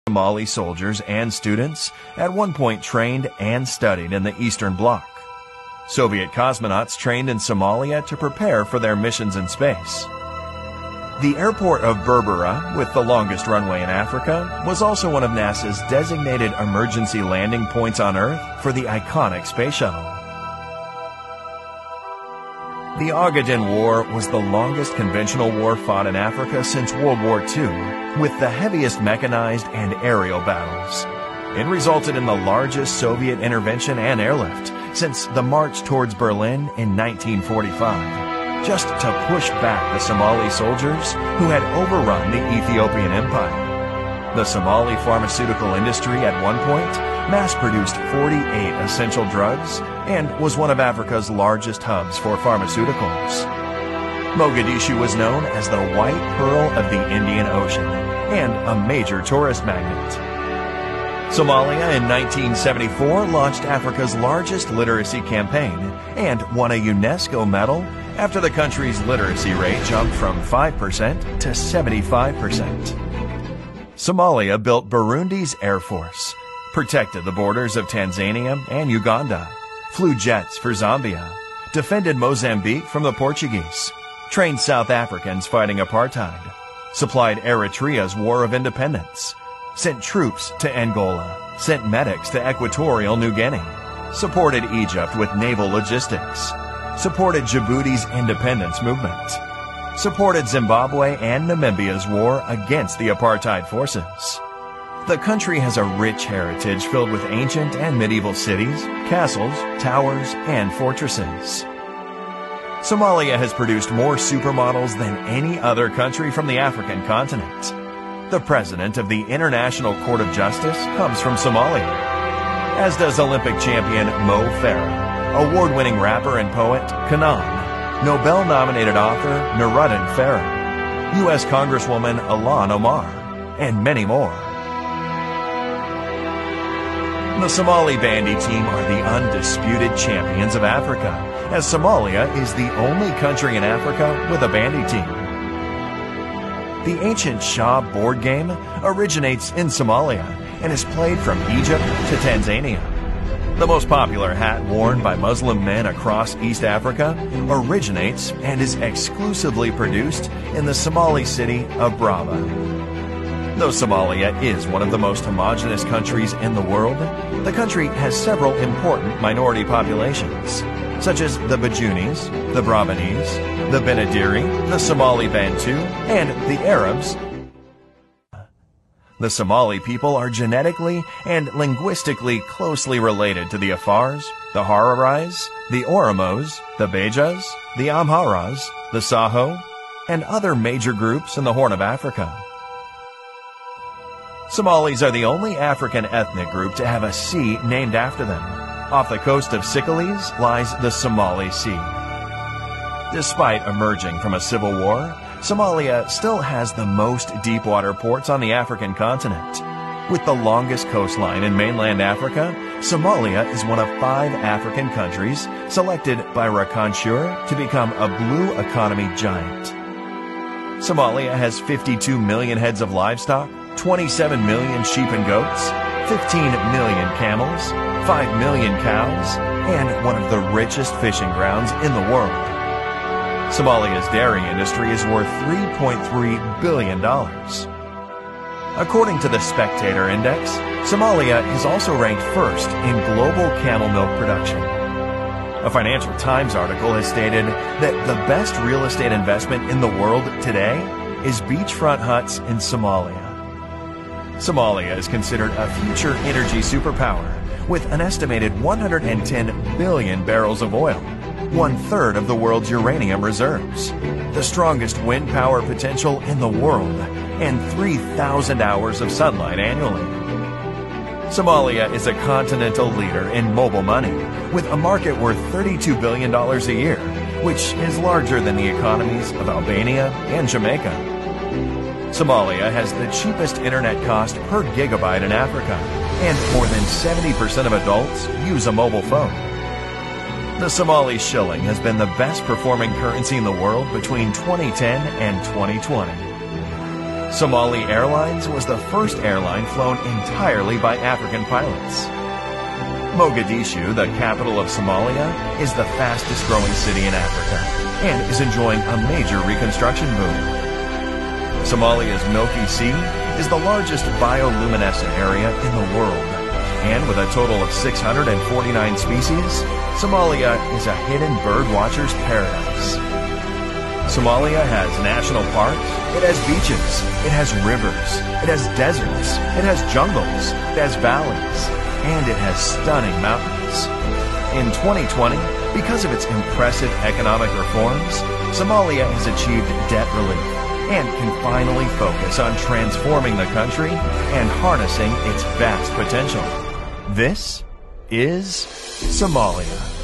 Somali soldiers and students at one point trained and studied in the Eastern Bloc. Soviet cosmonauts trained in Somalia to prepare for their missions in space. The airport of Berbera, with the longest runway in Africa, was also one of NASA's designated emergency landing points on Earth for the iconic space shuttle. The Ogaden War was the longest conventional war fought in Africa since World War II, with the heaviest mechanized and aerial battles. It resulted in the largest Soviet intervention and airlift since the march towards Berlin in 1945, just to push back the Somali soldiers who had overrun the Ethiopian Empire. The Somali pharmaceutical industry at one point mass-produced 48 essential drugs and was one of Africa's largest hubs for pharmaceuticals. Mogadishu was known as the White Pearl of the Indian Ocean and a major tourist magnet. Somalia in 1974 launched Africa's largest literacy campaign and won a UNESCO medal after the country's literacy rate jumped from 5% to 75%. Somalia built Burundi's Air Force, protected the borders of Tanzania and Uganda, flew jets for Zambia, defended Mozambique from the Portuguese, trained South Africans fighting apartheid, supplied Eritrea's War of Independence, sent troops to Angola, sent medics to Equatorial New Guinea, supported Egypt with naval logistics, supported Djibouti's independence movement, supported Zimbabwe and Namibia's war against the apartheid forces. The country has a rich heritage filled with ancient and medieval cities, castles, towers, and fortresses. Somalia has produced more supermodels than any other country from the African continent. The president of the International Court of Justice comes from Somalia, as does Olympic champion Mo Farah, award-winning rapper and poet Kanan, Nobel-nominated author Nuruddin Farah, U.S. Congresswoman Ilhan Omar, and many more. The Somali bandy team are the undisputed champions of Africa, as Somalia is the only country in Africa with a bandy team. The ancient Shah board game originates in Somalia and is played from Egypt to Tanzania. The most popular hat worn by Muslim men across East Africa originates and is exclusively produced in the Somali city of Brava. Though Somalia is one of the most homogeneous countries in the world, the country has several important minority populations, such as the Bajunis, the Brabanese, the Benadiri, the Somali Bantu, and the Arabs. The Somali people are genetically and linguistically closely related to the Afars, the Hararais, the Oromos, the Bejas, the Amharas, the Saho, and other major groups in the Horn of Africa. Somalis are the only African ethnic group to have a sea named after them. Off the coast of Sicily lies the Somali Sea. Despite emerging from a civil war, Somalia still has the most deep-water ports on the African continent. With the longest coastline in mainland Africa, Somalia is one of 5 African countries selected by Rakanshur to become a blue economy giant. Somalia has 52 million heads of livestock, 27 million sheep and goats, 15 million camels, 5 million cows, and one of the richest fishing grounds in the world. Somalia's dairy industry is worth $3.3 billion. According to the Spectator Index, Somalia is also ranked first in global camel milk production. A Financial Times article has stated that the best real estate investment in the world today is beachfront huts in Somalia. Somalia is considered a future energy superpower with an estimated 110 billion barrels of oil, 1/3 of the world's uranium reserves, the strongest wind power potential in the world, and 3,000 hours of sunlight annually. Somalia is a continental leader in mobile money, with a market worth $32 billion a year, which is larger than the economies of Albania and Jamaica. Somalia has the cheapest internet cost per gigabyte in Africa, and more than 70% of adults use a mobile phone. The Somali shilling has been the best performing currency in the world between 2010 and 2020. Somali Airlines was the first airline flown entirely by African pilots. Mogadishu, the capital of Somalia, is the fastest growing city in Africa and is enjoying a major reconstruction boom. Somalia's Milky Sea is the largest bioluminescent area in the world, and with a total of 649 species, Somalia is a hidden bird watcher's paradise. Somalia has national parks, it has beaches, it has rivers, it has deserts, it has jungles, it has valleys, and it has stunning mountains. In 2020, because of its impressive economic reforms, Somalia has achieved debt relief and can finally focus on transforming the country and harnessing its vast potential. This is Somalia.